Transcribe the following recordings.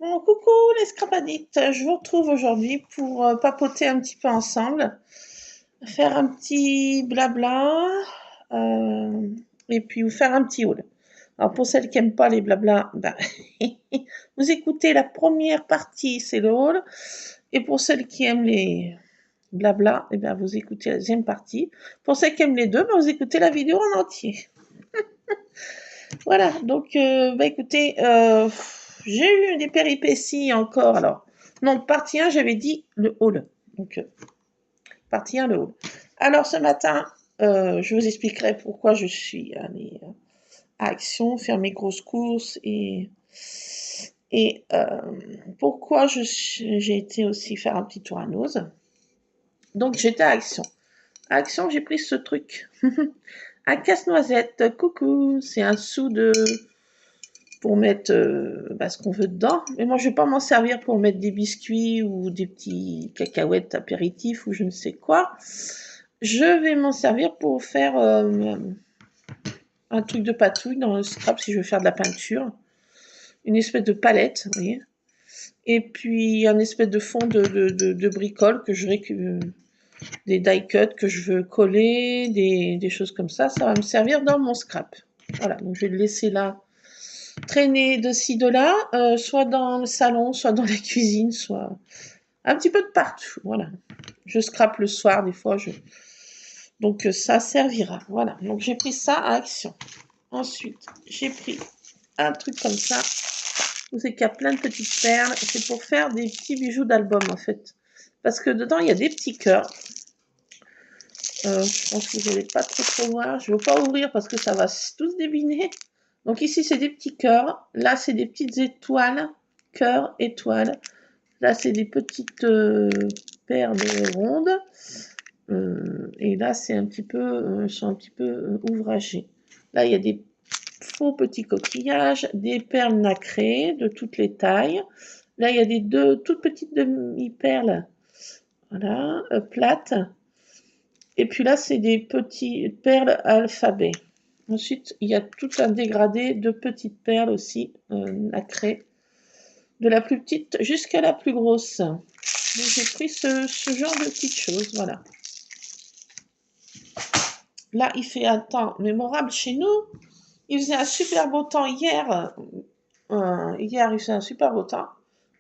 Bon, coucou les scrapadites, je vous retrouve aujourd'hui pour papoter un petit peu ensemble, faire un petit blabla et puis vous faire un petit haul. Alors pour celles qui n'aiment pas les blabla, ben, vous écoutez la première partie, c'est le haul, et pour celles qui aiment les blabla, eh ben, vous écoutez la deuxième partie. Pour celles qui aiment les deux, ben, vous écoutez la vidéo en entier. Voilà, donc bah écoutez, j'ai eu des péripéties encore. Alors, non, partie 1, j'avais dit le haul. Donc, partie 1, le haul. Alors, ce matin, je vous expliquerai pourquoi je suis allée à Action faire mes grosses courses et pourquoi j'ai été aussi faire un petit tour à Nose. Donc, j'étais à Action. À Action, j'ai pris ce truc. Un casse-noisette, coucou, c'est un soude pour mettre ce qu'on veut dedans. Mais moi, je vais pas m'en servir pour mettre des biscuits ou des petits cacahuètes apéritifs ou je ne sais quoi. Je vais m'en servir pour faire un truc de patouille dans le scrap si je veux faire de la peinture. Une espèce de palette, vous voyez. Et puis, un espèce de fond de bricole que je récupère, des die cuts que je veux coller, des choses comme ça. Ça va me servir dans mon scrap. Voilà, donc je vais le laisser là traîner de ci, de là, soit dans le salon, soit dans la cuisine, soit un petit peu de partout. Voilà. Je scrape le soir, des fois. Donc ça servira. Voilà. Donc j'ai pris ça à Action. Ensuite, j'ai pris un truc comme ça. Vous savez qu'il y a plein de petites perles. C'est pour faire des petits bijoux d'album, en fait. Parce que dedans, il y a des petits cœurs. Je pense que vous n'allez pas trop voir. Je ne veux pas ouvrir parce que ça va tous débiner. Donc ici, c'est des petits cœurs. Là, c'est des petites étoiles. Cœur, étoiles. Là, c'est des petites perles rondes. Et là, c'est un petit peu, sont un petit peu ouvragées. Là, il y a des faux petits coquillages, des perles nacrées de toutes les tailles. Là, il y a des toutes petites demi-perles, voilà, plates. Et puis là, c'est des petites perles alphabet. Ensuite, il y a tout un dégradé de petites perles aussi, nacrées, de la plus petite jusqu'à la plus grosse. Donc j'ai pris ce genre de petites choses, voilà. Là, il fait un temps mémorable chez nous. Il faisait un super beau temps hier. Hier, il faisait un super beau temps.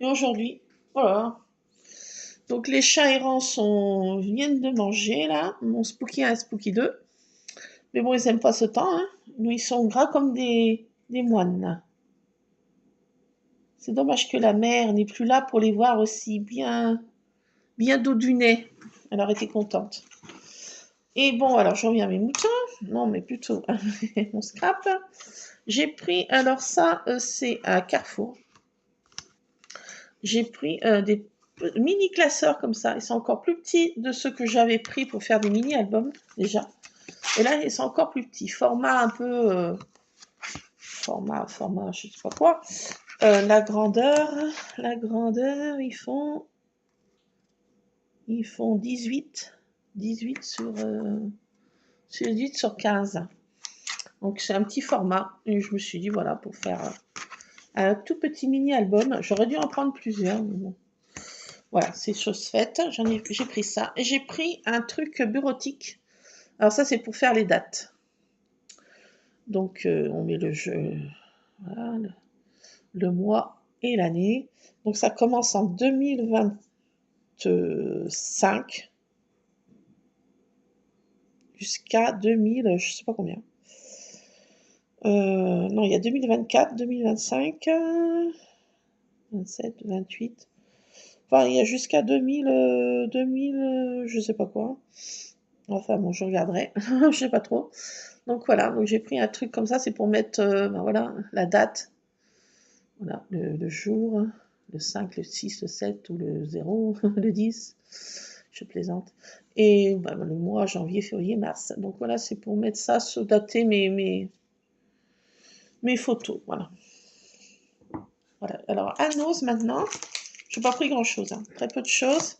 Et aujourd'hui, voilà. Donc les chats errants viennent de manger, là. Mon Spooky 1 et Spooky 2. Mais bon, ils n'aiment pas ce temps, hein. Nous, ils sont gras comme des moines. C'est dommage que la mère n'est plus là pour les voir aussi bien doux du nez. Elle aurait été contente. Et bon, alors je reviens à mes moutons. Non, mais plutôt à mon scrap. J'ai pris, alors ça, c'est à Carrefour. J'ai pris des mini classeurs comme ça. Ils sont encore plus petits de ceux que j'avais pris pour faire des mini albums déjà. Et là, ils sont encore plus petits. Format un peu... format, je sais pas quoi. La grandeur, ils font 18 sur 18 sur 15. Donc c'est un petit format. Et je me suis dit, voilà, pour faire un tout petit mini-album. J'aurais dû en prendre plusieurs. Mais bon. Voilà, c'est chose faite. J'ai pris ça. Et j'ai pris un truc bureautique. Alors ça, c'est pour faire les dates. Donc on met le jeu, voilà, le mois et l'année. Donc ça commence en 2025 jusqu'à 2000, je sais pas combien. Non, il y a 2024, 2025, 27, 28. Enfin, il y a jusqu'à 2000, je sais pas quoi. Enfin bon, je regarderai, je sais pas trop. Donc voilà, donc j'ai pris un truc comme ça, c'est pour mettre, voilà, la date. Voilà, le jour, le 5, le 6, le 7 ou le 0, le 10. Je plaisante. Et le mois, janvier, février, mars. Donc voilà, c'est pour mettre ça, dater mes photos. Voilà. Voilà. Alors, à Nose maintenant, je n'ai pas pris grand-chose, hein, très peu de choses.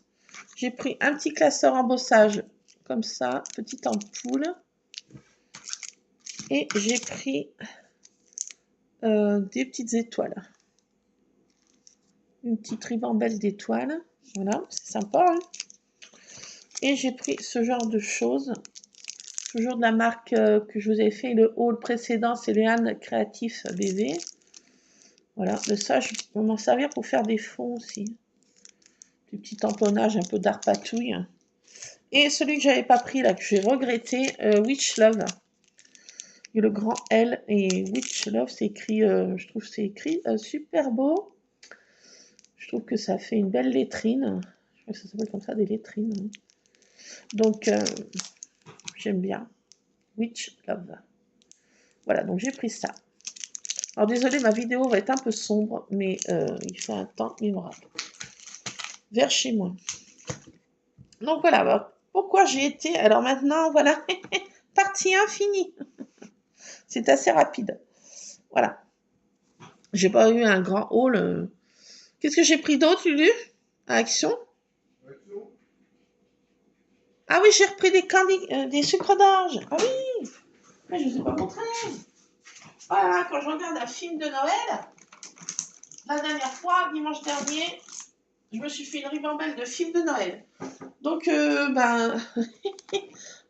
J'ai pris un petit classeur embossage, comme ça, petite ampoule. Et j'ai pris des petites étoiles. une petite ribambelle d'étoiles. Voilà, c'est sympa. Hein, et j'ai pris ce genre de choses. Toujours de la marque que je vous ai fait le haul précédent, c'est Léane Créatif BV. Voilà, de ça, je vais m'en servir pour faire des fonds aussi. Des petits tamponnages, un peu d'arpatouille. Et celui que j'avais pas pris, là, que j'ai regretté, Witch Love. Et le grand L et Witch Love, c'est écrit, je trouve c'est écrit super beau. Je trouve que ça fait une belle lettrine. Je crois que ça s'appelle comme ça, des lettrines. Hein. Donc, j'aime bien. Witch Love. Voilà, donc j'ai pris ça. Alors désolé, ma vidéo va être un peu sombre, mais il fait un temps mémorable. Vers chez moi. Donc voilà, alors, pourquoi j'ai été... Alors maintenant, voilà, partie infinie. C'est assez rapide. Voilà. J'ai pas eu un grand haul. Qu'est-ce que j'ai pris d'autre, Lulu? À Action? Ah oui, j'ai repris des sucres d'orge. Ah oui, mais je ne vous ai pas montré. Voilà, quand je regarde un film de Noël, la dernière fois, dimanche dernier, je me suis fait une ribambelle de films de Noël. Donc, ben,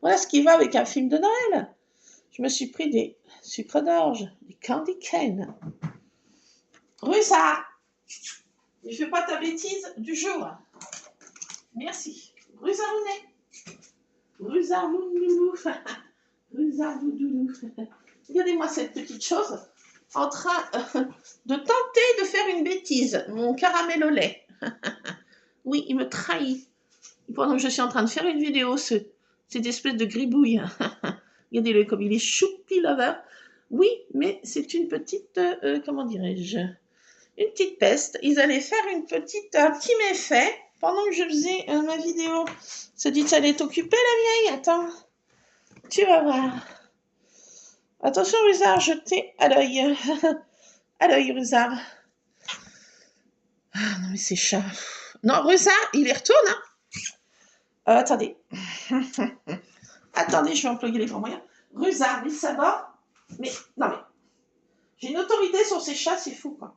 voilà ce qui va avec un film de Noël. Je me suis pris des sucres d'orge, des candy cane. Rusa, ne fais pas ta bêtise du jour. Merci. Rusardounet. Rusardouloulou. Rusardouloulou. Regardez-moi cette petite chose en train de tenter de faire une bêtise. Mon caramel au lait. Oui, il me trahit. Pendant que je suis en train de faire une vidéo, cette espèce de gribouille. Regardez-le comme il est choupi lover. Oui, mais c'est une petite, comment dirais-je, une petite peste. Ils allaient faire un petit méfait pendant que je faisais ma vidéo. Se dit, elle est occupée la vieille. Attends, tu vas voir. Attention, Rusard, je t'ai à l'œil. À l'œil, Rusard. Ah non, mais c'est chat. Non, Rusard, il y retourne. Hein. Attendez. Attendez, je vais employer les grands moyens. Rusard, il s'aborde. Mais, non mais, j'ai une autorité sur ces chats, c'est fou, quoi.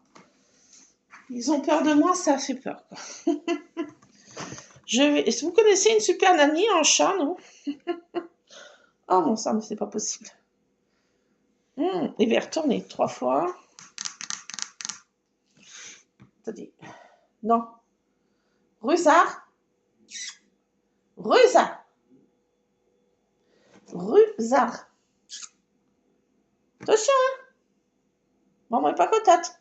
Ils ont peur de moi, ça fait peur, quoi. Est-ce que vous connaissez une super nanny en chat, non? Oh mon sang, mais c'est pas possible. Il va retourner 3 fois. Attendez. Non. Rusard. Rusard. Rusard. Attention, hein. Maman est pas contente.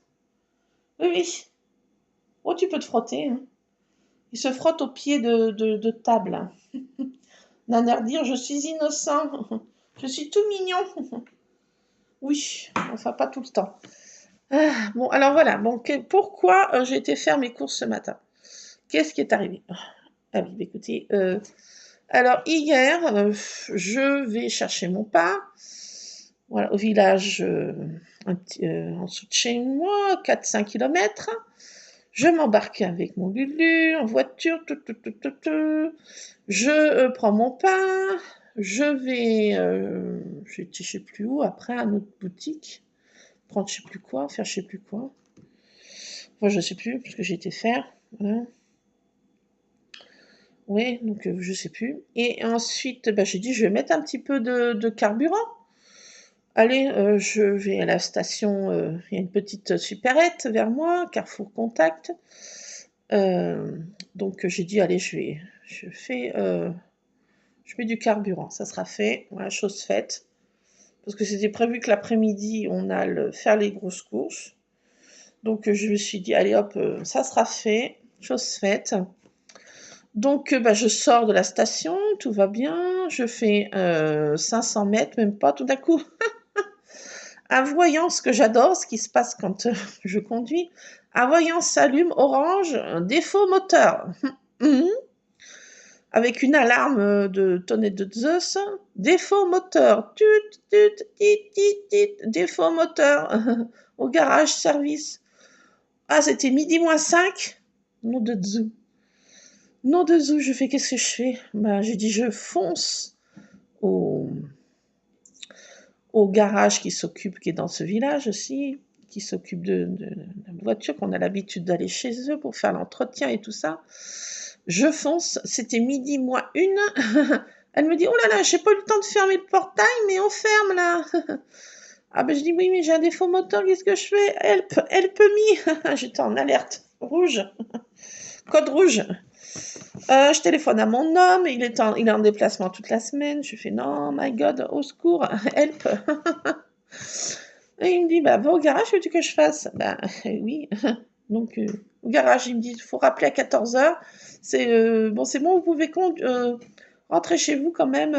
Oui, oui. Oh, tu peux te frotter. Hein. Il se frotte au pied de table. D'un air dire, je suis innocent. Je suis tout mignon. Oui, enfin pas tout le temps. Ah, bon, alors voilà. Bon, pourquoi j'ai été faire mes courses ce matin? Qu'est-ce qui est arrivé? Ah oui, écoutez. Alors hier, je vais chercher mon pain. Voilà, au village en dessous de chez moi, 4-5 km. Je m'embarque avec mon Lulu en voiture. Je prends mon pain. Je vais, je ne sais plus où, après, à notre boutique. Prendre je sais plus quoi, faire je sais plus quoi. Enfin, je sais plus, parce que j'ai été faire. Voilà. Oui, donc je sais plus. Et ensuite, bah, j'ai dit, je vais mettre un petit peu de carburant. Allez, je vais à la station, il y a une petite supérette vers moi, Carrefour Contact. Donc j'ai dit, allez, je mets du carburant, ça sera fait, voilà, chose faite. Parce que c'était prévu que l'après-midi, on allait faire les grosses courses. Donc je me suis dit, allez hop, ça sera fait, chose faite. Donc bah, je sors de la station, tout va bien, je fais 500 mètres, même pas tout d'un coup. Un voyant, ce que j'adore, ce qui se passe quand je conduis, un voyant s'allume orange, un défaut moteur. Avec une alarme de tonnet de Zeus, défaut moteur, défaut moteur, au garage service. Ah, c'était midi moins 5. Nom de Zou. Nom de Zou, je fais, qu'est-ce que je fais? Ben, j'ai dit, je fonce au garage qui est dans ce village aussi, qui s'occupe de la voiture, qu'on a l'habitude d'aller chez eux pour faire l'entretien et tout ça. Je fonce, c'était midi moins une. Elle me dit, oh là là, j'ai pas eu le temps de fermer le portail, mais on ferme là. Ah ben je dis, oui, mais j'ai un défaut moteur, qu'est-ce que je fais? Help me. J'étais en alerte rouge, code rouge. Je téléphone à mon homme, il est en déplacement toute la semaine. Je fais, non, my God, au secours, help. Et il me dit, bah, va au garage, que tu veux que je fasse? Ben oui. Donc, au garage, il me dit, il faut rappeler à 14h. Bon, c'est bon, vous pouvez rentrer chez vous quand même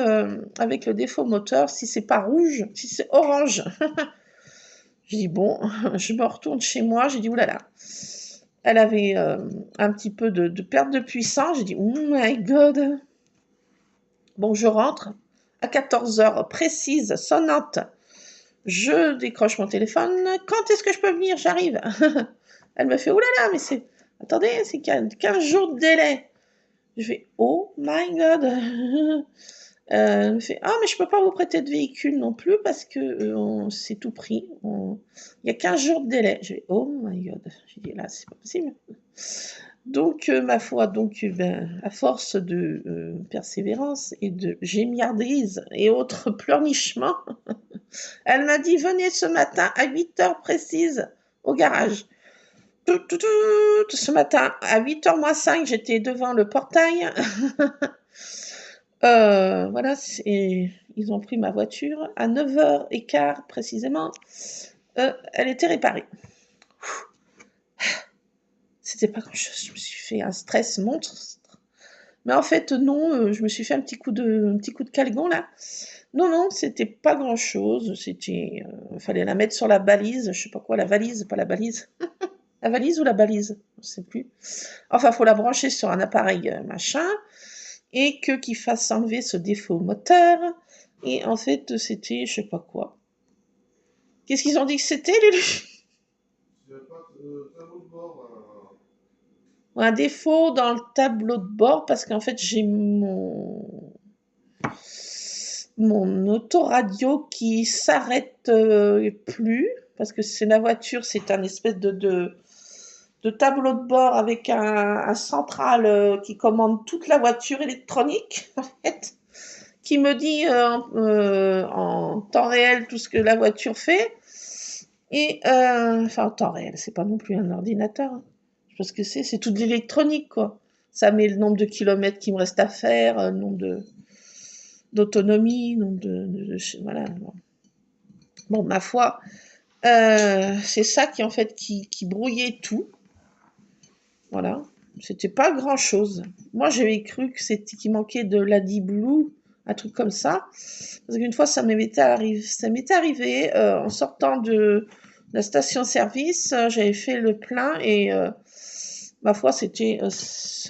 avec le défaut moteur, si c'est pas rouge, si c'est orange. Je dis, bon, je me retourne chez moi. J'ai dit, oulala. Elle avait un petit peu de perte de puissance. J'ai dit, oh my God. Bon, je rentre à 14h précise, sonnante. Je décroche mon téléphone. Quand est-ce que je peux venir? J'arrive. Elle me fait, oh là là, mais c'est... Attendez, c'est 15 jours de délai. Je fais, oh my God. Elle me fait, ah, mais je peux pas vous prêter de véhicule non plus parce que c'est tout pris. Il y a 15 jours de délai. Je fais, oh my God. J'ai dit, là, c'est pas possible. Donc, ma foi, à force de persévérance et de gémiardise et autres pleurnichements, elle m'a dit, venez ce matin à 8h précise au garage. Ce matin, à 8h moins 5, j'étais devant le portail. Voilà, ils ont pris ma voiture. À 9h15 précisément, elle était réparée. C'était pas grand-chose. Je me suis fait un stress monstre. Mais en fait, non, je me suis fait un petit coup de calgon, là. Non, c'était pas grand-chose. C'était... fallait la mettre sur la balise. Je sais pas quoi, la valise, pas la balise. La valise ou la balise? Je sais plus. Enfin, faut la brancher sur un appareil machin. Et qu'il fasse enlever ce défaut moteur. Et en fait, c'était je sais pas quoi. Qu'est-ce qu'ils ont dit que c'était, Lulu? Un défaut dans le tableau de bord parce qu'en fait j'ai mon autoradio qui s'arrête plus parce que c'est la voiture, c'est un espèce de tableau de bord avec un central qui commande toute la voiture électronique en fait, qui me dit en temps réel tout ce que la voiture fait et enfin en temps réel, c'est pas non plus un ordinateur. Hein. Parce que c'est tout de l'électronique, quoi. Ça met le nombre de kilomètres qu'il me reste à faire, le nombre d'autonomie, nombre voilà. Bon, ma foi, c'est ça qui, en fait, qui brouillait tout. Voilà. C'était pas grand-chose. Moi, j'avais cru que qu'il manquait de l'Adi Blue, un truc comme ça. Parce qu'une fois, ça m'était arrivé en sortant de la station-service, j'avais fait le plein et... ma foi, ça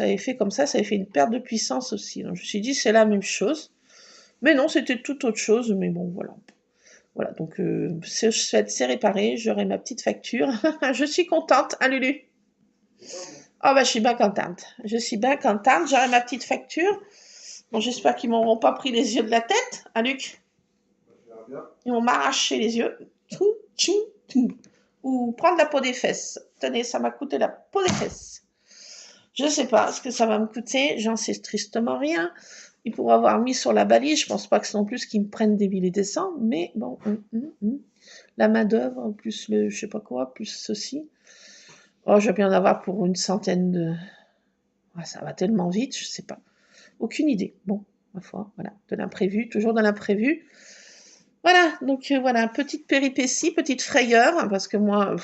avait fait comme ça avait fait une perte de puissance aussi. Donc, je me suis dit, c'est la même chose. Mais non, c'était tout autre chose. Mais bon, voilà. Voilà, donc c'est réparé, j'aurai ma petite facture. Je suis contente, hein, Lulu? Oh, bah, je suis bien contente. Je suis bien contente, j'aurai ma petite facture. Bon, j'espère qu'ils m'auront pas pris les yeux de la tête, hein, Luc? Ils vont m'arracher les yeux. Ou prendre la peau des fesses. Tenez, ça m'a coûté la peau des fesses. Je sais pas ce que ça va me coûter, j'en sais tristement rien. Ils pourraient avoir mis sur la balise, je pense pas que c'est non plus qu'ils me prennent des billets décents, mais bon, la main d'œuvre, plus le je sais pas quoi, plus ceci. Oh, je vais bien en avoir pour une centaine de... Oh, ça va tellement vite, je sais pas. Aucune idée. Bon, ma foi, voilà, de l'imprévu, toujours de l'imprévu. Voilà, donc voilà, petite péripétie, petite frayeur, hein, parce que moi...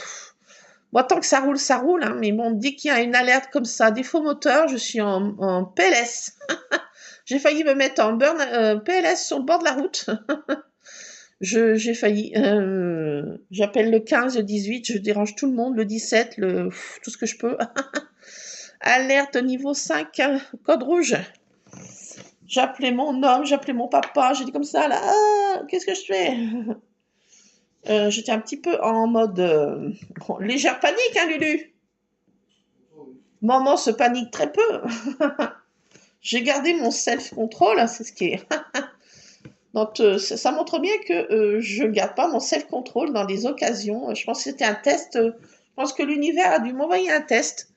Bon, tant que ça roule, hein, mais bon, dès qu'il y a une alerte comme ça, défaut moteur, je suis en PLS. J'ai failli me mettre en PLS sur le bord de la route. J'ai failli. J'appelle le 15, le 18, je dérange tout le monde, le 17, tout ce que je peux. Alerte niveau 5, code rouge. J'appelais mon homme, j'appelais mon papa, j'ai dit comme ça, là, qu'est-ce que je fais? J'étais un petit peu en mode légère panique, hein, Lulu? Maman se panique très peu. J'ai gardé mon self-control, c'est ce qui est. Donc, ça montre bien que je ne garde pas mon self-control dans des occasions. Je pense que c'était un test. Je pense que l'univers a dû m'envoyer un test.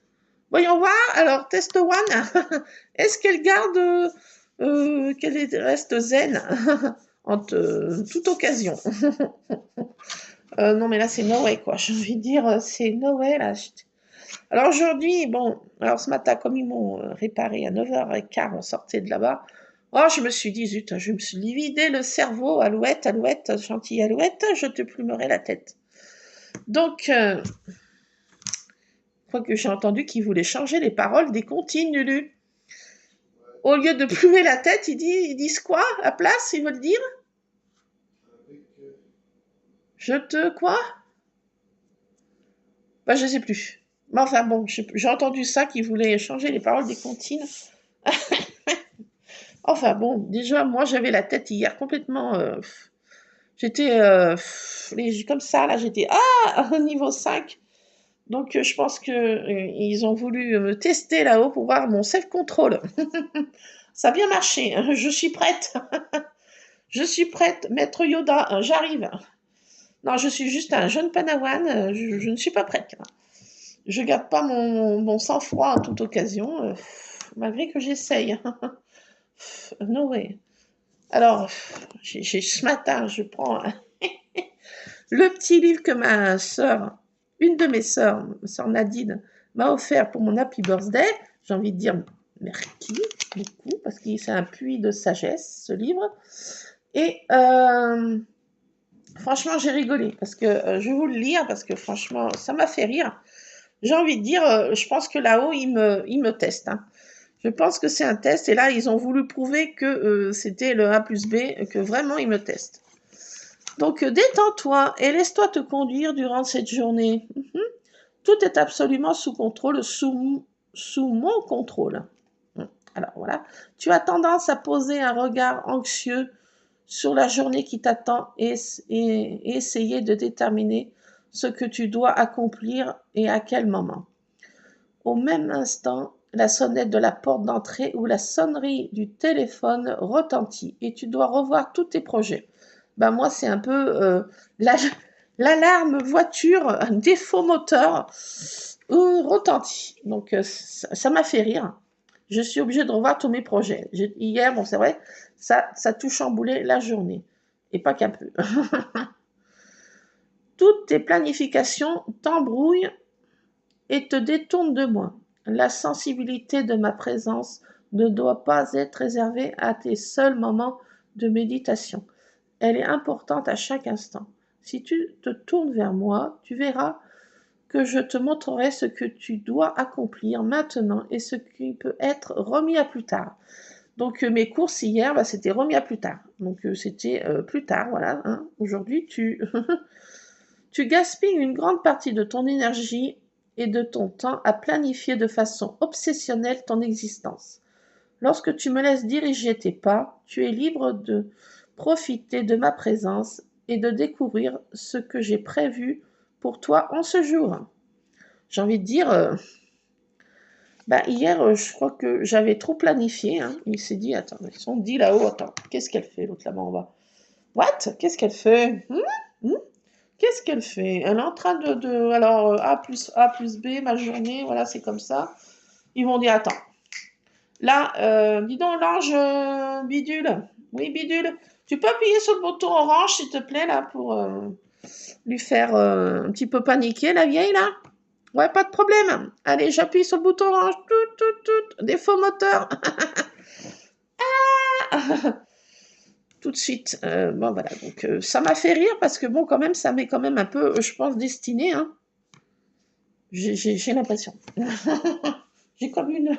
Voyons voir. Alors, test one. Est-ce qu'elle garde, qu'elle reste zen en toute occasion? Non, mais là, c'est no way, quoi. J'ai envie de dire, c'est no way, là. Alors aujourd'hui, bon, alors ce matin, comme ils m'ont réparé à 9h15, on sortait de là-bas, oh, je me suis dit, zut, je me suis vidé le cerveau, alouette, alouette, gentille alouette, je te plumerai la tête. Donc, quoique j'ai entendu qu'ils voulaient changer les paroles des comptines, Lulu. Au lieu de plumer la tête, ils disent quoi à place, ils veulent dire? Je te quoi? Bah, je sais plus. Mais enfin bon, j'ai entendu ça, qu'ils voulaient changer les paroles des comptines. Enfin bon, déjà, moi j'avais la tête hier complètement. J'étais comme ça, là, j'étais niveau 5. Donc je pense qu'ils ont voulu me tester là-haut pour voir mon self-control. Ça a bien marché, hein, je suis prête. Je suis prête, maître Yoda, j'arrive. Non, je suis juste un jeune panawan, je ne suis pas prête. Je garde pas mon sang-froid en toute occasion, malgré que j'essaye. No way. Alors, ce matin, je prends le petit livre que ma sœur, une de mes sœurs, sœur Nadine, m'a offert pour mon happy birthday. J'ai envie de dire merci beaucoup, parce que c'est un puits de sagesse, ce livre. Et franchement, j'ai rigolé, parce que je vais vous le lire, parce que franchement, ça m'a fait rire. J'ai envie de dire, je pense que là-haut, ils me testent. Hein. Je pense que c'est un test, et là, ils ont voulu prouver que c'était le A plus B, que vraiment, ils me testent. Donc, détends-toi et laisse-toi te conduire durant cette journée. Tout est absolument sous contrôle, sous mon contrôle. Alors, voilà. Tu as tendance à poser un regard anxieux sur la journée qui t'attend et essayer de déterminer ce que tu dois accomplir et à quel moment. Au même instant, la sonnette de la porte d'entrée ou la sonnerie du téléphone retentit et tu dois revoir tous tes projets. Ben moi, c'est un peu l'alarme voiture, un défaut moteur retentit. Donc, ça m'a fait rire. Je suis obligée de revoir tous mes projets. Hier, bon, c'est vrai, ça a tout chamboulé la journée. Et pas qu'un peu. Toutes tes planifications t'embrouillent et te détournent de moi. La sensibilité de ma présence ne doit pas être réservée à tes seuls moments de méditation. Elle est importante à chaque instant. Si tu te tournes vers moi, tu verras que je te montrerai ce que tu dois accomplir maintenant et ce qui peut être remis à plus tard. Donc mes courses hier, c'était remis à plus tard. Donc c'était plus tard, voilà. Hein. Aujourd'hui, tu gaspilles une grande partie de ton énergie et de ton temps à planifier de façon obsessionnelle ton existence. Lorsque tu me laisses diriger tes pas, tu es libre de profiter de ma présence et de découvrir ce que j'ai prévu pour toi en ce jour. J'ai envie de dire, hier, je crois que j'avais trop planifié. Hein. Il s'est dit, attends, ils sont dit là-haut, attends, qu'est-ce qu'elle fait l'autre là-bas en bas? What? Qu'est-ce qu'elle fait? Qu'est-ce qu'elle fait? Elle est en train alors, A plus B, ma journée, voilà, c'est comme ça. Ils vont dire, attends. Là, dis donc, l'ange bidule. Oui, bidule. Tu peux appuyer sur le bouton orange, s'il te plaît, là, pour lui faire un petit peu paniquer, la vieille, là? Ouais, pas de problème. Allez, j'appuie sur le bouton orange. Tout. Défaut moteur. Tout de suite. Bon, voilà. Donc, ça m'a fait rire parce que, bon, quand même, ça m'est quand même un peu, je pense, destiné. Hein. J'ai l'impression. J'ai comme une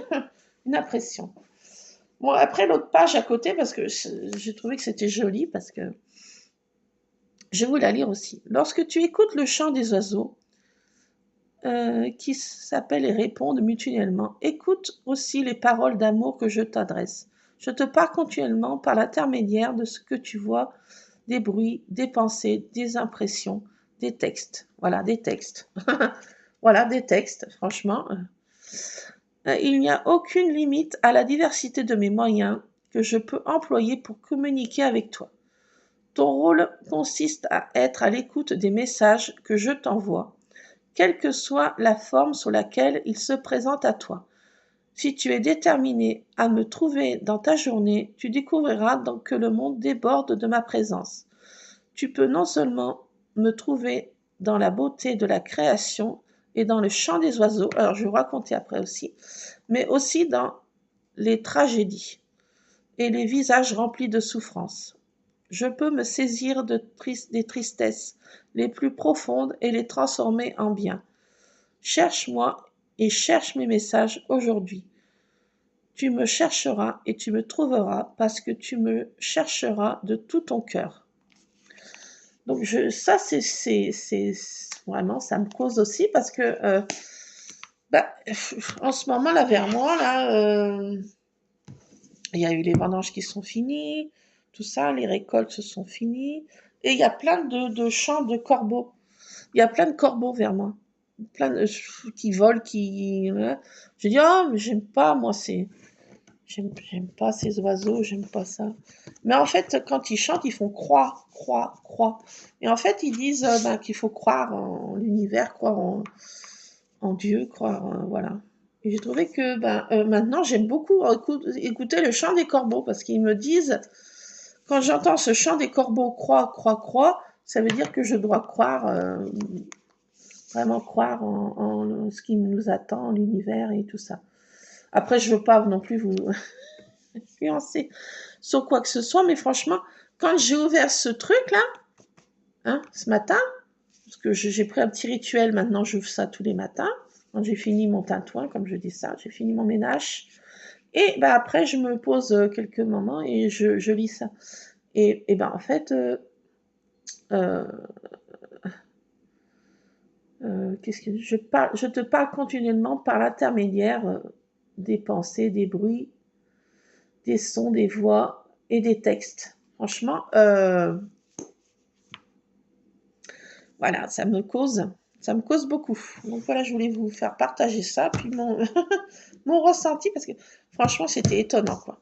impression. Bon, après, l'autre page à côté, parce que j'ai trouvé que c'était joli, parce que je vais vous la lire aussi. Lorsque tu écoutes le chant des oiseaux, qui s'appellent et répondent mutuellement, écoute aussi les paroles d'amour que je t'adresse. Je te parle continuellement par l'intermédiaire de ce que tu vois, des bruits, des pensées, des impressions, des textes. Voilà, des textes. Voilà, des textes, franchement. Il n'y a aucune limite à la diversité de mes moyens que je peux employer pour communiquer avec toi. Ton rôle consiste à être à l'écoute des messages que je t'envoie, quelle que soit la forme sous laquelle ils se présentent à toi. Si tu es déterminé à me trouver dans ta journée, tu découvriras que le monde déborde de ma présence. Tu peux non seulement me trouver dans la beauté de la création et dans le chant des oiseaux, alors je vais vous raconter après aussi, mais aussi dans les tragédies et les visages remplis de souffrance. Je peux me saisir des tristesses les plus profondes et les transformer en bien. Cherche-moi et cherche mes messages aujourd'hui. Tu me chercheras et tu me trouveras parce que tu me chercheras de tout ton cœur. Donc ça, c'est vraiment, ça me cause aussi parce que en ce moment, là, vers moi, là, il y a eu les vendanges qui sont finies, tout ça, les récoltes se sont finies, et il y a plein de chants de corbeaux. Il y a plein de corbeaux vers moi, plein de, qui volent, qui... Je dis, oh, mais j'aime pas, moi, j'aime pas ces oiseaux, j'aime pas ça. Mais en fait, quand ils chantent, ils font croix, croix, croix. Et en fait, ils disent qu'il faut croire en l'univers, croire en Dieu, croire, voilà. Et j'ai trouvé que maintenant, j'aime beaucoup écouter le chant des corbeaux parce qu'ils me disent, quand j'entends ce chant des corbeaux, croix, croix, croix, ça veut dire que je dois croire, vraiment croire en ce qui nous attend, l'univers et tout ça. Après, je veux pas non plus vous influencer sur quoi que ce soit, mais franchement, quand j'ai ouvert ce truc-là, ce matin, parce que j'ai pris un petit rituel, maintenant j'ouvre ça tous les matins, quand j'ai fini mon tintouin, comme je dis ça, j'ai fini mon ménage, et après je me pose quelques moments et je lis ça. Et en fait, qu'est-ce que je te parle continuellement par l'intermédiaire des pensées, des bruits, des sons, des voix et des textes. Franchement, voilà, ça me cause beaucoup. Donc voilà, je voulais vous faire partager ça, puis mon, mon ressenti, parce que franchement, c'était étonnant, quoi.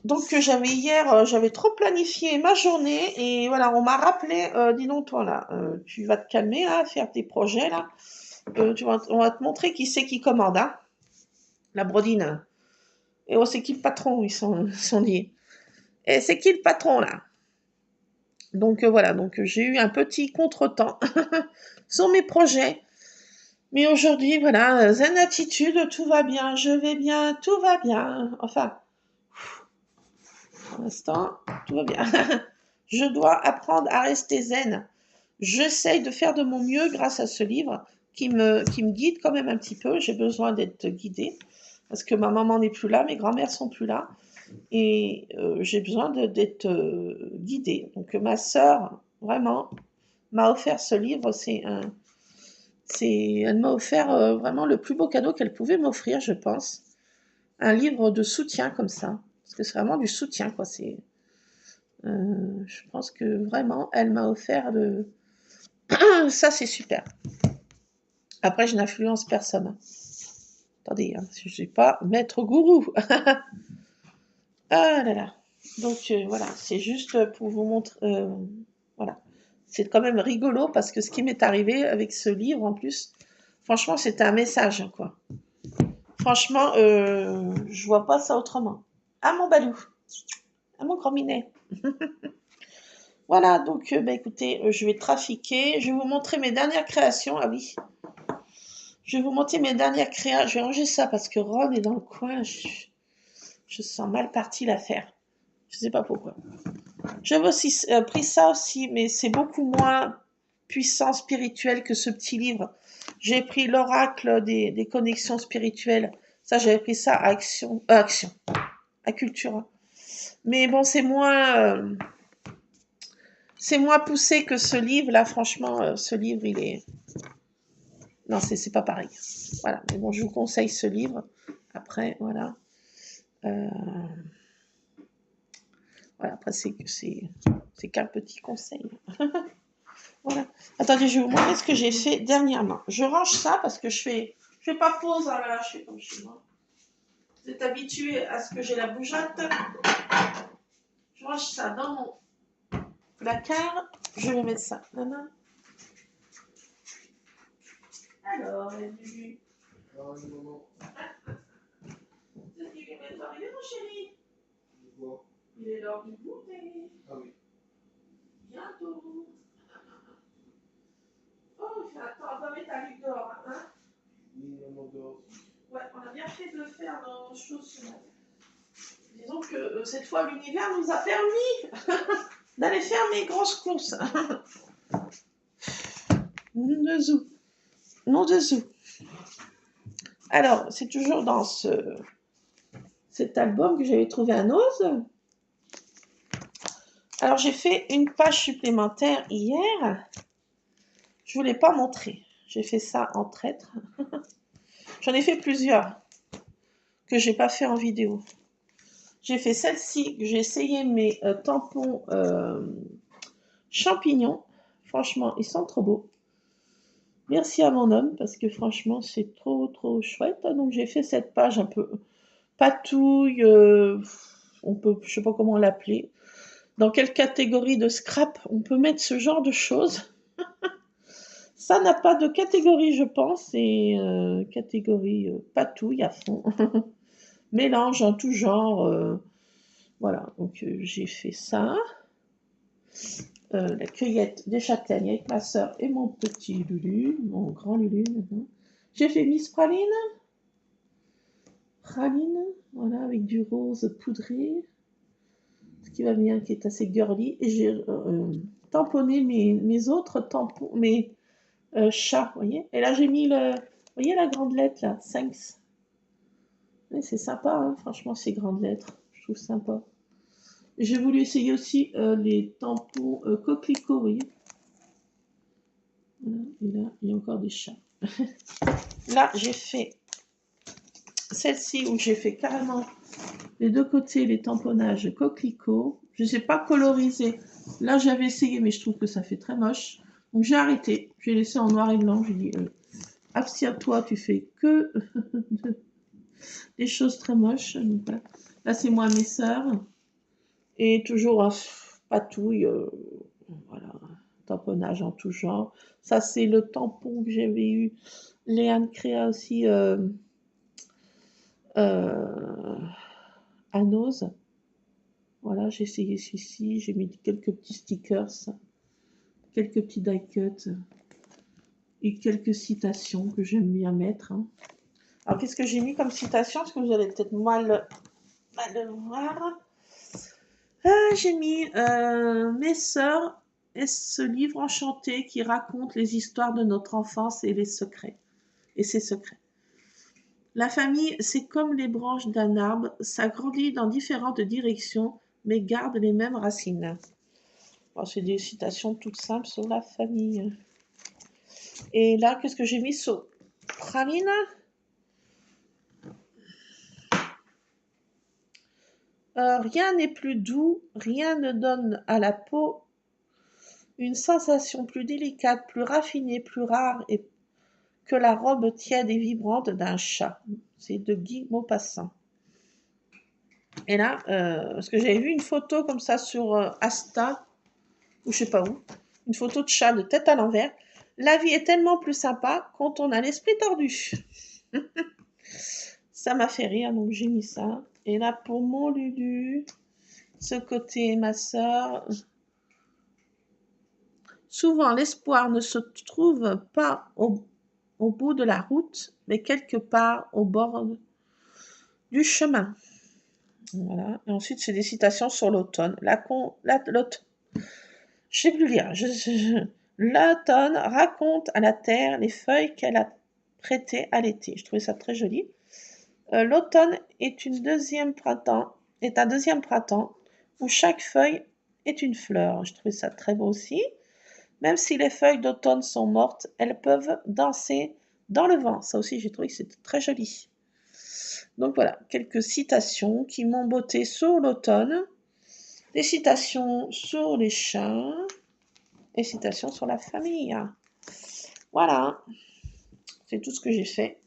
Donc j'avais hier, j'avais trop planifié ma journée, et voilà, on m'a rappelé, dis donc toi là, tu vas te calmer là, faire tes projets là, on va te montrer qui c'est qui commande, hein, la brodine. Et oh, c'est qui le patron, ils sont dit. Et c'est qui le patron là? Donc voilà, donc j'ai eu un petit contretemps sur mes projets. Mais aujourd'hui, voilà, zen attitude, tout va bien, je vais bien, tout va bien. Enfin, pour l'instant, tout va bien. Je dois apprendre à rester zen. J'essaye de faire de mon mieux grâce à ce livre qui me guide quand même un petit peu. J'ai besoin d'être guidée parce que ma maman n'est plus là, mes grands-mères sont plus là. Et j'ai besoin d'être guidée. Donc ma sœur, vraiment, m'a offert ce livre. Elle m'a offert vraiment le plus beau cadeau qu'elle pouvait m'offrir, je pense. Un livre de soutien comme ça. Parce que c'est vraiment du soutien, quoi. Je pense que vraiment, elle m'a offert le... Ça, c'est super. Après, je n'influence personne. Attendez, hein, je ne suis pas maître gourou. Ah là là. Donc voilà, c'est juste pour vous montrer... voilà. C'est quand même rigolo parce que ce qui m'est arrivé avec ce livre en plus, franchement, c'était un message, quoi. Franchement, je vois pas ça autrement. Ah mon balou, ah mon grand minet. Voilà, donc écoutez, je vais trafiquer. Je vais vous montrer mes dernières créations. Ah oui, je vais vous montrer mes dernières créations. Je vais ranger ça parce que Ron est dans le coin. Je sens mal parti l'affaire. Je sais pas pourquoi. J'avais aussi pris ça aussi, mais c'est beaucoup moins puissant spirituel que ce petit livre. J'ai pris l'oracle des connexions spirituelles. Ça, j'avais pris ça à à Cultura. Mais bon, c'est moins poussé que ce livre. Là, franchement, ce livre, il est... Non, c'est pas pareil. Voilà. Mais bon, je vous conseille ce livre. Après, voilà. Voilà, après, c'est qu'un petit conseil. Voilà. Attendez, je vais vous montrer ce que j'ai fait dernièrement. Je range ça parce que je fais pas pause à la lâcher comme chez moi. Vous êtes habitués à ce que j'ai la bougeotte. Je range ça dans placard. Je vais mettre ça là-bas. Alors, Lulu. Ah oui, maman. C'est ce qui vient d'arriver, mon chéri. Quoi? Il est l'heure du goûter. Ah oui. Bientôt. Oh, il fait un temps, on va mettre ta lutte dehors, hein. Oui, maman, dehors. Ouais, on a bien fait de faire nos choses ce matin. Disons que cette fois, l'univers nous a permis d'aller faire mes grosses courses. Nom de zou. Nom de zou. Alors, c'est toujours dans cet album que j'avais trouvé à Nose. Alors, j'ai fait une page supplémentaire hier. Je ne vous l'ai pas montré. J'ai fait ça en traître. J'en ai fait plusieurs que je n'ai pas fait en vidéo. J'ai fait celle-ci, j'ai essayé mes tampons champignons. Franchement, ils sont trop beaux. Merci à mon homme parce que franchement, c'est trop chouette. Donc, j'ai fait cette page un peu patouille. On peut, je sais pas comment l'appeler. Dans quelle catégorie de scrap on peut mettre ce genre de choses? Ça n'a pas de catégorie, je pense. C'est catégorie patouille à fond. Mélange en tout genre. Voilà, donc j'ai fait ça. La cueillette des châtaignes avec ma soeur et mon petit Lulu, mon grand Lulu maintenant. J'ai fait Miss Praline. Praline, voilà, avec du rose poudré. Ce qui va bien, qui est assez girly. Et j'ai tamponné mes autres tampons, mes chats, vous voyez. Et là, j'ai mis le... Vous voyez la grande lettre, là, Thanks. Ouais, c'est sympa, hein, franchement, ces grandes lettres. Je trouve sympa. J'ai voulu essayer aussi les tampons coquelicots, vous voyez. Voilà, et là, il y a encore des chats. Là, j'ai fait celle-ci où j'ai fait carrément les deux côtés les tamponnages coquelicots. Je ne sais pas coloriser. Là, j'avais essayé, mais je trouve que ça fait très moche. Donc, j'ai arrêté. J'ai laissé en noir et blanc. J'ai dit, abstiens-toi, tu fais que des choses très moches. Donc, voilà. Là, c'est moi, mes sœurs. Et toujours patouille. Voilà, tamponnage en tout genre. Ça, c'est le tampon que j'avais eu. Léane créa aussi à Nose. Voilà, j'ai essayé celui-ci. J'ai mis quelques petits stickers, quelques petits die cuts et quelques citations que j'aime bien mettre. Hein. Alors, qu'est-ce que j'ai mis comme citation? Parce que vous allez peut-être mal le voir. J'ai mis Mes sœurs et ce livre enchanté qui raconte les histoires de notre enfance et les secrets. Et ses secrets. La famille, c'est comme les branches d'un arbre, ça grandit dans différentes directions, mais garde les mêmes racines. Alors, c'est des citations toutes simples sur la famille. Et là, qu'est-ce que j'ai mis sur praline? Rien n'est plus doux, rien ne donne à la peau une sensation plus délicate, plus raffinée, plus rare que la robe tiède et vibrante d'un chat. C'est de Guy Maupassant. Et là, parce que j'avais vu une photo comme ça sur Asta, ou je sais pas où, une photo de chat de tête à l'envers. La vie est tellement plus sympa quand on a l'esprit tordu. Ça m'a fait rire, donc j'ai mis ça. Et là, pour mon Lulu, ce côté, ma soeur. Souvent, l'espoir ne se trouve pas au bout de la route, mais quelque part au bord du chemin. Voilà. Et ensuite, c'est des citations sur l'automne. L'automne. Je sais plus lire. L'automne raconte à la terre les feuilles qu'elle a prêtées à l'été. Je trouvais ça très joli. L'automne est un deuxième printemps où chaque feuille est une fleur. Je trouvais ça très beau aussi. Même si les feuilles d'automne sont mortes, elles peuvent danser dans le vent. Ça aussi, j'ai trouvé que c'était très joli. Donc voilà, quelques citations qui m'ont botté sur l'automne, des citations sur les chats et citations sur la famille. Voilà, c'est tout ce que j'ai fait.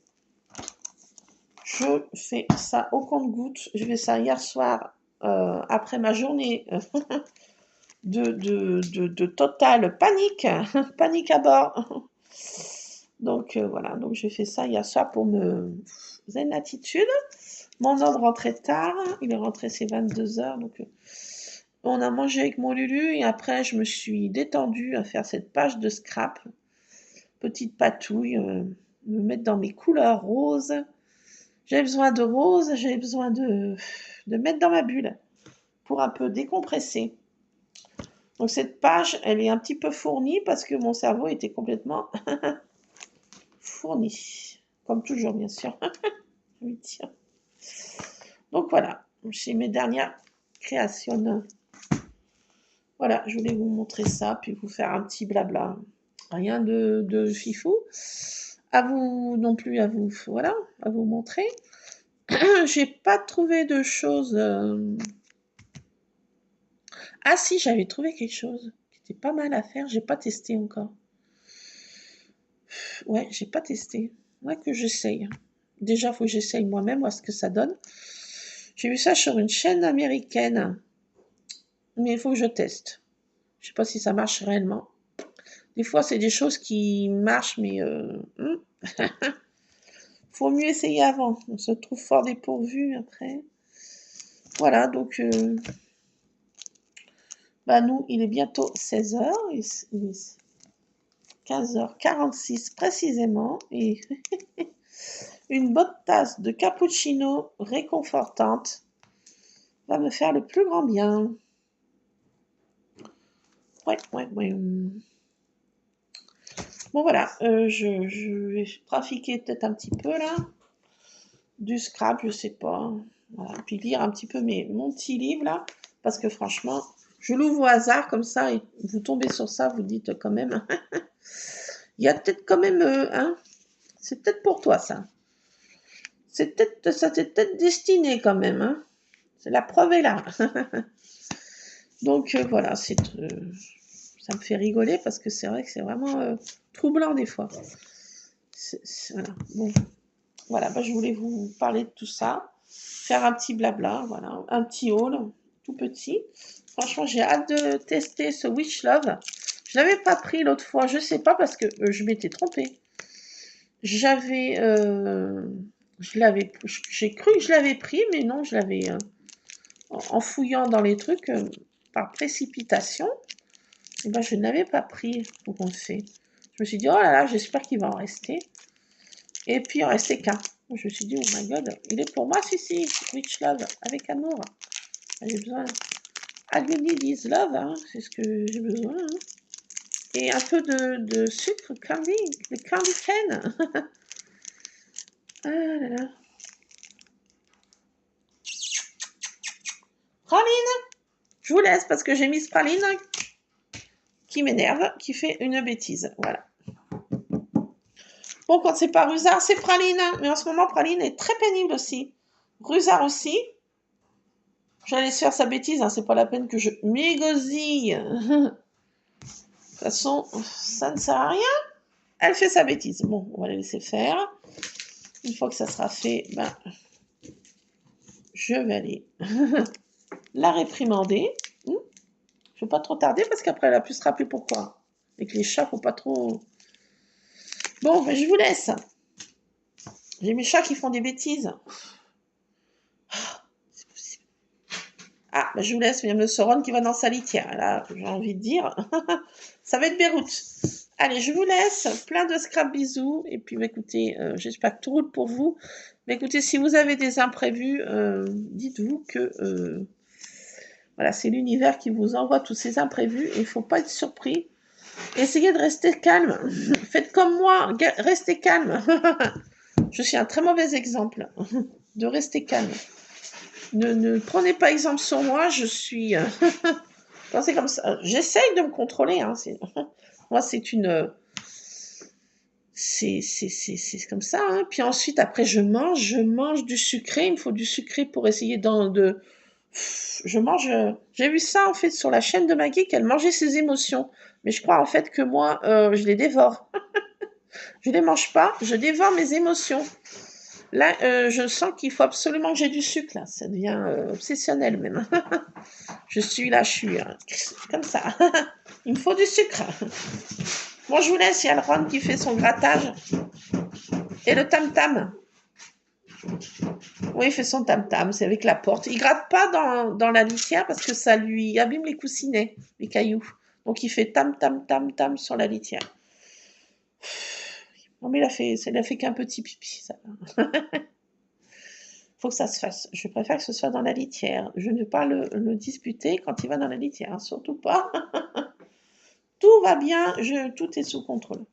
Je fais ça au compte-gouttes. Je fais ça hier soir après ma journée de totale panique, panique à bord. Donc voilà, donc j'ai fait ça hier soir pour me zen l'attitude. Mon homme rentrait tard, il est rentré c'est 22h, donc on a mangé avec mon Lulu et après je me suis détendue à faire cette page de scrap, petite patouille, me mettre dans mes couleurs roses. J'avais besoin de rose, j'avais besoin de mettre dans ma bulle pour un peu décompresser. Donc cette page, elle est un petit peu fournie parce que mon cerveau était complètement fourni. Comme toujours, bien sûr. Oui, tiens. Donc voilà, c'est mes dernières créations. Voilà, je voulais vous montrer ça, puis vous faire un petit blabla. Rien de fifou. À vous non plus, à vous, voilà, à vous montrer. J'ai pas trouvé de choses. Ah si, j'avais trouvé quelque chose qui était pas mal à faire. J'ai pas testé encore. Ouais, j'ai pas testé. Ouais, que j'essaye. Déjà, faut que j'essaye moi-même, voir ce que ça donne. J'ai vu ça sur une chaîne américaine, mais il faut que je teste. Je sais pas si ça marche réellement. Des fois, c'est des choses qui marchent, mais faut mieux essayer avant. On se trouve fort dépourvu après. Voilà, donc bah nous, il est bientôt 16h, il est 15h46 précisément, et une bonne tasse de cappuccino réconfortante va me faire le plus grand bien. Ouais. Bon voilà, je vais trafiquer peut-être un petit peu là, du scrap, je sais pas. Voilà. Puis lire un petit peu mon petit livre là, parce que franchement, je l'ouvre au hasard comme ça et vous tombez sur ça, vous dites quand même, il y a peut-être quand même, hein, c'est peut-être pour toi ça. Ça t'est peut-être destiné quand même, hein. C'est la preuve est là. Donc voilà, ça me fait rigoler parce que c'est vrai que c'est vraiment troublant des fois. Voilà. Bon, voilà, bah, je voulais vous parler de tout ça, faire un petit blabla, voilà, un petit haul, tout petit. Franchement, j'ai hâte de tester ce Witch Love. Je l'avais pas pris l'autre fois, je sais pas parce que je m'étais trompée. J'ai cru que je l'avais pris, mais non, je l'avais en fouillant dans les trucs par précipitation. Et ben, je ne l'avais pas pris, donc on le fait. Je me suis dit, oh là là, j'espère qu'il va en rester. Et puis, il en restait qu'un. Je me suis dit, oh my god, il est pour moi, si, Witch Love, avec amour. J'ai besoin. All you need is love, hein, c'est ce que j'ai besoin. Hein. Et un peu de sucre candy, le candy cane. Ah là là. Praline, je vous laisse parce que j'ai mis Praline qui m'énerve, qui fait une bêtise. Voilà. Bon, quand c'est pas Rusard, c'est Praline. Mais en ce moment, Praline est très pénible aussi. Rusard aussi. J'allais faire sa bêtise, hein, c'est pas la peine que je m'égosille. De toute façon, ça ne sert à rien. Elle fait sa bêtise. Bon, on va la laisser faire. Une fois que ça sera fait, ben, je vais aller la réprimander. Je ne vais pas trop tarder parce qu'après, elle a pu se rappeler pourquoi. Et que les chats, faut pas trop... Bon, ben, je vous laisse. J'ai mes chats qui font des bêtises. C'est possible. Ah, ben, je vous laisse. Il y a le Sauron qui va dans sa litière. Là, j'ai envie de dire, ça va être Beyrouth. Allez, je vous laisse. Plein de scrap bisous. Et puis, écoutez, j'espère que tout roule pour vous. Mais écoutez, si vous avez des imprévus, dites-vous que voilà, c'est l'univers qui vous envoie tous ces imprévus. Il ne faut pas être surpris. Essayez de rester calme. Faites comme moi. Restez calme. Je suis un très mauvais exemple de rester calme. Ne prenez pas exemple sur moi. Je suis... c'est comme ça. J'essaye de me contrôler. Hein. Moi, c'est une... C'est comme ça. Hein. Puis ensuite, après, je mange du sucré. Il me faut du sucré pour essayer de... Je mange... J'ai vu ça, en fait, sur la chaîne de Maggie, qu'elle mangeait ses émotions. Mais je crois, en fait, que moi, je les dévore. Je les mange pas, je dévore mes émotions. Là, je sens qu'il faut absolument que j'ai du sucre, là. Ça devient obsessionnel, même. Je suis comme ça. Il me faut du sucre. Bon, je vous laisse, il y a le Ron qui fait son grattage. Et le tam-tam. Oui, il fait son tam-tam, c'est avec la porte. Il gratte pas dans la litière parce que ça lui abîme les coussinets, les cailloux. Donc il fait tam-tam-tam-tam sur la litière. Non mais il a fait qu'un petit pipi, ça. Faut que ça se fasse. Je préfère que ce soit dans la litière. Je ne vais pas le disputer quand il va dans la litière, hein, surtout pas. Tout va bien, tout est sous contrôle.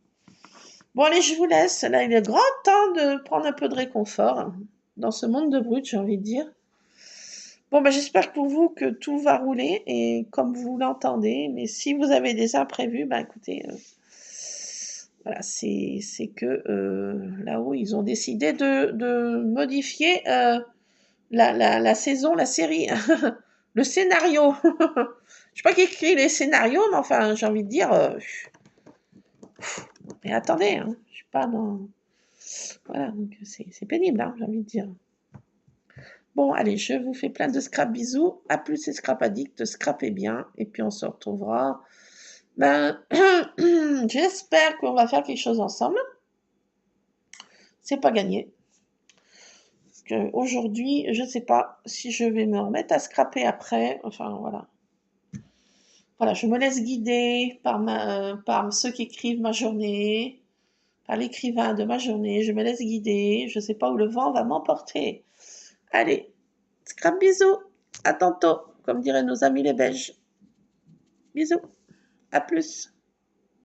Bon allez, je vous laisse. Là, il est grand temps de prendre un peu de réconfort dans ce monde de brut, j'ai envie de dire. Bon, ben, j'espère pour vous que tout va rouler et comme vous l'entendez. Mais si vous avez des imprévus, ben écoutez, voilà, c'est que là-haut, ils ont décidé de modifier la saison, la série, le scénario. Je sais pas qui écrit les scénarios, mais enfin, j'ai envie de dire. Mais attendez, hein, je suis pas dans. Voilà, donc c'est pénible, hein, j'ai envie de dire. Bon, allez, je vous fais plein de scrap bisous. À plus, c'est Scrap Addict, scrapez bien. Et puis on se retrouvera. Ben, j'espère qu'on va faire quelque chose ensemble. C'est pas gagné. Aujourd'hui, je sais pas si je vais me remettre à scraper après. Enfin, voilà. Voilà, je me laisse guider par ceux qui écrivent ma journée, par l'écrivain de ma journée. Je me laisse guider. Je sais pas où le vent va m'emporter. Allez, scrap bisous. À tantôt, comme diraient nos amis les Belges. Bisous. À plus.